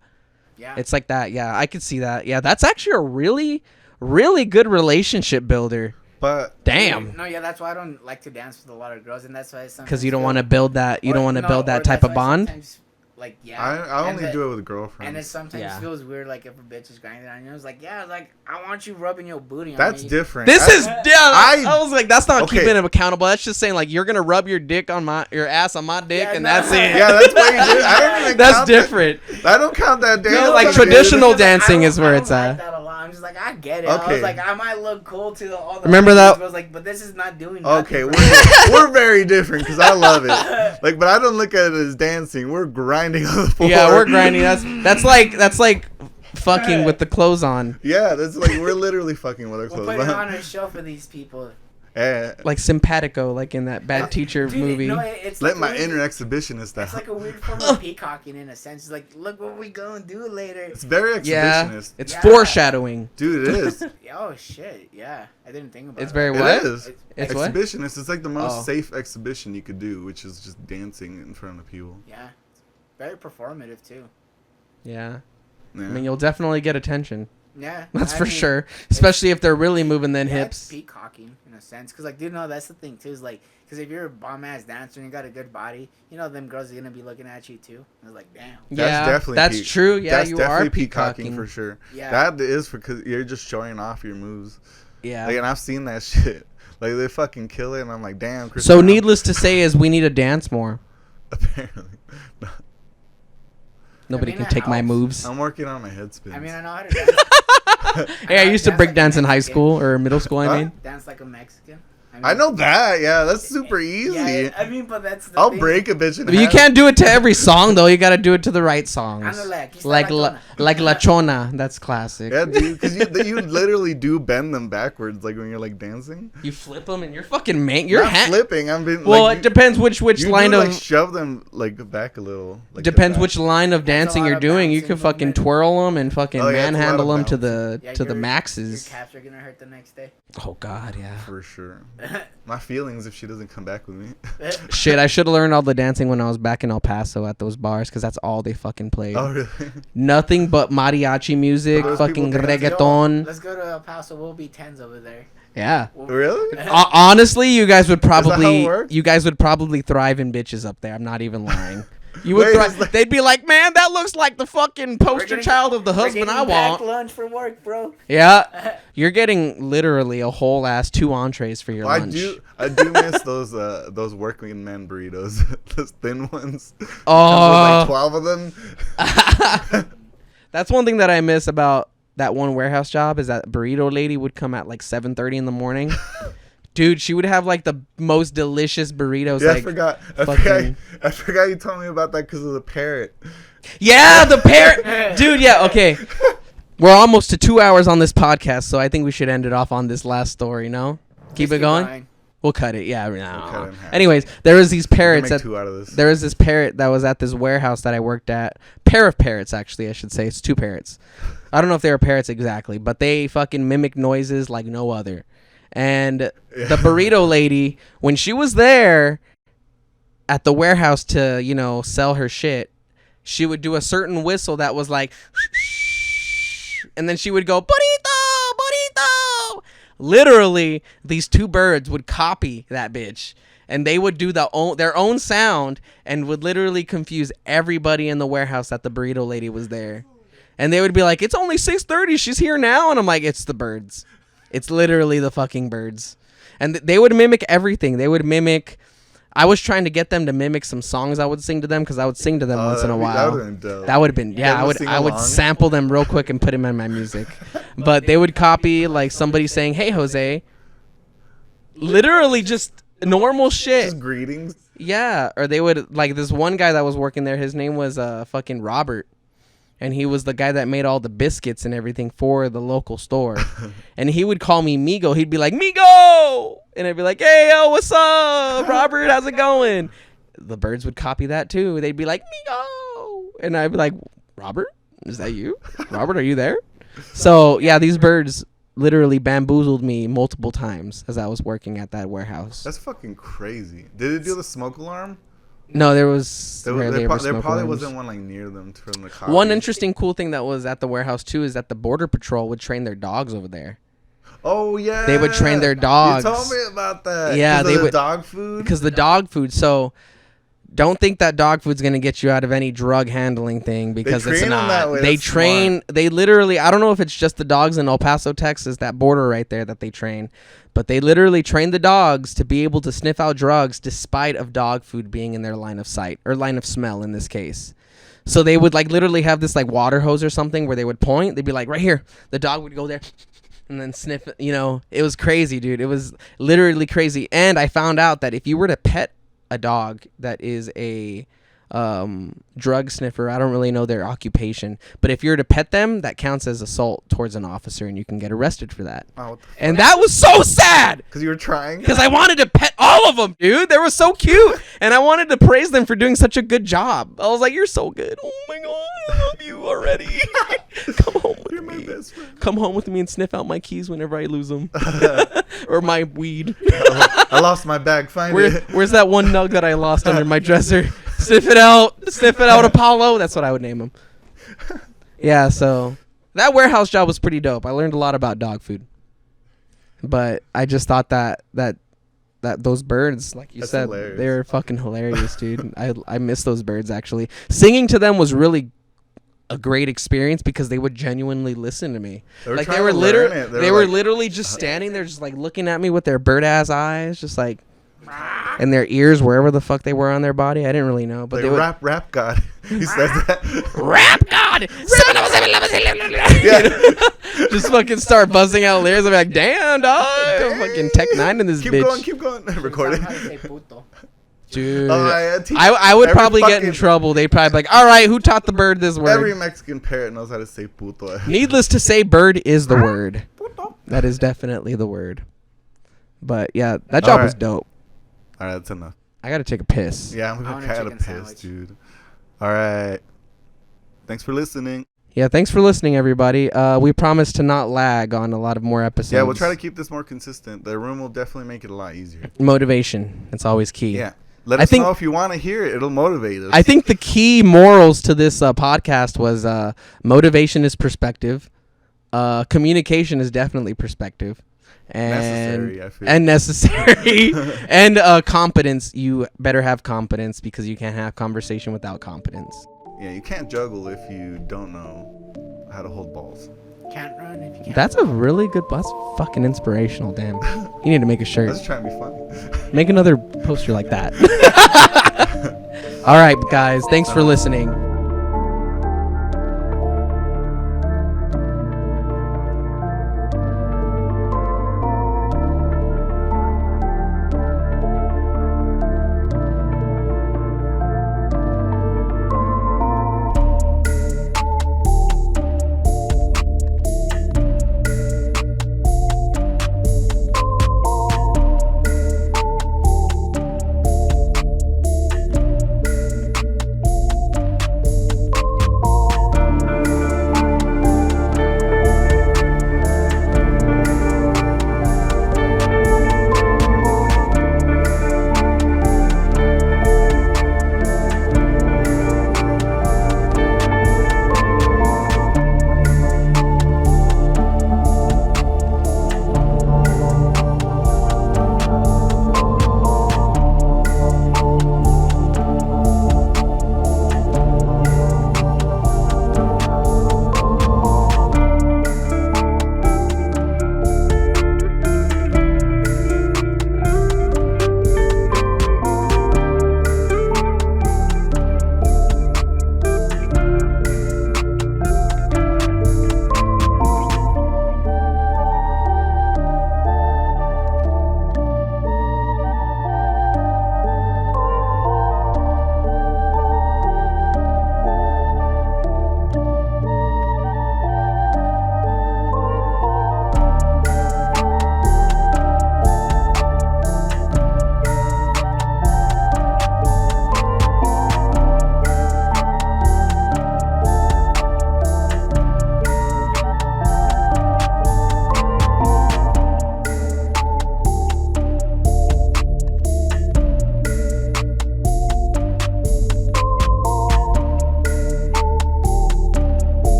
Yeah, It's like that. Yeah, I could see that. Yeah, that's actually a really, really good relationship builder. But Damn. No, yeah, that's why I don't like to dance with a lot of girls, and that's why Because you don't want to build that. You don't want to no, build or that type that's of why bond. sometimes, like yeah, I and only the- do it with girlfriends. And it sometimes Yeah. feels weird, like if a bitch is grinding on you. It's like, yeah, like I want you rubbing your booty on That's me. different. This I- is I was like, that's not Okay. keeping him accountable. That's just saying like you're gonna rub your dick on your ass on my dick, Yeah, and no. that's it. Yeah, that's what you do. I don't even That's count different. That. I don't count that day. No, like That's traditional good. dancing is where I it's don't at. like that a lot. I'm just like, I get it. I Okay. was like, I might look cool to all the Remember other that- dudes, but I was like, but this is not doing Okay, nothing for me. we're very different because I love it. Like, but I don't look at it as dancing. We're grinding on the floor. Yeah, we're grinding. That's like fucking with the clothes on. Yeah, that's like we're literally fucking with our We'll clothes put it on. on a show for these people. Like simpatico, like in that Bad Teacher Dude, movie. No, it's Let like my weird- inner exhibitionist out. It's like a weird form of peacocking in a sense. It's like, look what we gonna do later. It's very Yeah, exhibitionist. it's Yeah. foreshadowing. Dude, it is. Oh shit, yeah. I didn't think about It's it. very It what? is. It's what? Exhibitionist. It's like the most Oh. safe exhibition you could do, which is just dancing in front of people. Yeah. Very performative too. Yeah. Yeah. I mean, you'll definitely get attention. Yeah. That's I for mean, sure. Especially if they're really moving them yeah, it's hips. peacocking in a sense. Because, like, dude, no, that's the thing too. Is like, because if you're a bomb ass dancer and you got a good body, you know, them girls are gonna be looking at you too. I was like, damn. That's true. Yeah, that's you definitely are peacocking for sure. Yeah. That is because you're just showing off your moves. Yeah. Like, and I've seen that shit. Like, they fucking kill it, and I'm like, damn. Chris So Brown. needless to say is we need to dance more. Apparently. Nobody mean, can it take my helps. moves. I'm working on my head spins. I mean, I know how to dance. Hey, I used to dance break like a dance in high Mexican. school or middle school. I Huh? mean, Dance like a Mexican. I know that. Yeah, that's super easy. Yeah, I mean, but that's the I'll thing. break a bitch in but you half. can't do it to every song though. You got to do it to the right songs. Ándale, aquí está Like la chona. like La Chona. That's classic. Yeah, dude, because you literally do bend them backwards, like when you're like dancing. You flip them and you're fucking man. You're Not flipping. I'm being. Well, like, it depends which you line do, of like shove them like back a little. Like depends the back. which line of dancing lot you're of doing. You bouncing can fucking movement. twirl them and fucking Oh, yeah, it's a lot manhandle of them to bouncing. the Yeah, to the your maxes. calves are gonna hurt the next day. Oh God, yeah. For sure. My feelings if she doesn't come back with me. Shit, I should have learned all the dancing when I was back in El Paso at those bars because that's all they fucking played. Oh really? Nothing but mariachi music, Those fucking people dance. reggaeton. Let's go to El Paso. We'll be tens over there. Yeah. Really? Honestly, you guys would that how it probably works? thrive in bitches up there. I'm not even lying. You would Wait, thrive. it's like- They'd be like, man, that looks like the fucking poster getting- child of the husband I want. Lunch for work, bro. Yeah, you're getting literally a whole ass 2 entrees for your Well, lunch. I do miss those working man burritos, those thin ones. Oh. There's like 12 of them. That's one thing that I miss about that one warehouse job is that burrito lady would come at like 7:30 in the morning. Dude, she would have like the most delicious burritos. Yeah, like, I forgot. fucking- I forgot you told me about that because of the parrot. Yeah, the parrot. Dude, yeah, okay. We're almost to 2 hours on this podcast, so I think we should end it off on this last story, no? Keep it going? We'll cut it. Yeah, no. cut it in half. Anyways, there was these parrots Make that 2 out of this. there was this parrot that was at this warehouse that I worked at. Pair of parrots, actually, I should say. It's 2 parrots. I don't know if they were parrots exactly, but they fucking mimic noises like no other. And the burrito lady, when she was there at the warehouse to, you know, sell her shit, she would do a certain whistle that was like, and then she would go, burrito, burrito. Literally, these 2 birds would copy that bitch. And they would do their own sound and would literally confuse everybody in the warehouse that the burrito lady was there. And they would be like, it's only 6:30. She's here now. And I'm like, it's the birds. It's literally the fucking birds. And they would mimic everything. They would mimic. I was trying to get them to mimic some songs I would sing to them because I would sing to them once in a while. That would have been, yeah. I would sample them real quick and put them in my music. But they would copy like somebody saying, "Hey Jose," literally just normal shit. Just greetings. Yeah, or they would like this one guy that was working there. His name was fucking Robert, and he was the guy that made all the biscuits and everything for the local store. And he would call me Migo. He'd be like, Migo, and I'd be like, Hey, yo, what's up, Robert? How's it going? The birds would copy that too. They'd be like, Migo, and I'd be like, Robert, is that you? Robert, are you there? So yeah, these birds literally bamboozled me multiple times as I was working at that warehouse. That's fucking crazy. Did it do the smoke alarm? No, there was There rarely ever smoke probably alarms. wasn't one like near them from the cops. One interesting cool thing that was at the warehouse too is that the border patrol would train their dogs over there Oh yeah. They would train their dogs. You told me about that. Yeah, 'Cause they of the would- dog food. because the dog food. So don't think that dog food's gonna get you out of any drug handling thing because it's train 'em not. that way. They That's train. They literally. I don't know if it's just the dogs in El Paso, Texas, that border right there that they train, but they literally train the dogs to be able to sniff out drugs despite of dog food being in their line of sight or line of smell in this case. So they would like literally have this like water hose or something where they would point. They'd be like, right here. The dog would go there and then sniff it. You know, it was crazy, dude. It was literally crazy. And I found out that if you were to pet a dog that is a drug sniffer. I don't really know their occupation, but if you're to pet them, that counts as assault towards an officer, and you can get arrested for that. Oh, what the And that was so sad Because you were trying. because I wanted to pet all of them, dude. They were so cute, and I wanted to praise them for doing such a good job. I was like, "You're so good. Oh my god, I love you already. Come home with You're my me. best friend. Come home with me and sniff out my keys whenever I lose them, or my weed." I lost my bag. Find it. Where's that one nug that I lost under my dresser? Sniff it out, Apollo. That's what I would name him. Yeah, so that warehouse job was pretty dope. I learned a lot about dog food, but I just thought that those birds, like you That's said, hilarious. they were fucking hilarious, dude. I miss those birds actually. Singing to them was really a great experience because they would genuinely listen to me. They were Like they trying were to learn it. they were literally just standing there, just like looking at me with their bird ass eyes, just like, and their ears wherever the fuck they were on their body. I didn't really know, but Like they would rap god. He said that. rap god. Yeah. Just fucking start buzzing out lyrics. I'm like, damn dog, fucking Tech 9 in this Keep bitch. Keep going. Record it. How to say puto. Dude, Teach I would every probably get in fucking- trouble. They'd probably be like, all right, who taught the bird this word? Every Mexican parrot knows how to say puto. Needless to say, bird is the word. That is definitely the word. But yeah, that job was Alright. dope. All right, that's enough. I gotta take a piss. Yeah, I'm I want a kind of chicken pissed, sandwich. dude. All right. Thanks for listening. Yeah, thanks for listening, everybody. We promise to not lag on a lot of more episodes. Yeah, we'll try to keep this more consistent. The room will definitely make it a lot easier. Motivation. That's always key. Yeah. Let I us think- know if you want to hear it. It'll motivate us. I think the key morals to this podcast was motivation is perspective. Communication is definitely perspective. And Necessary, I feel. and necessary. And competence. You better have competence because you can't have conversation without competence. Yeah, you can't juggle if you don't know how to hold balls. Can't run if you can't. That's a really good. That's fucking inspirational. Damn. You need to make a I shirt. was trying to be funny. Make another poster like that. All right, guys. Thanks for listening.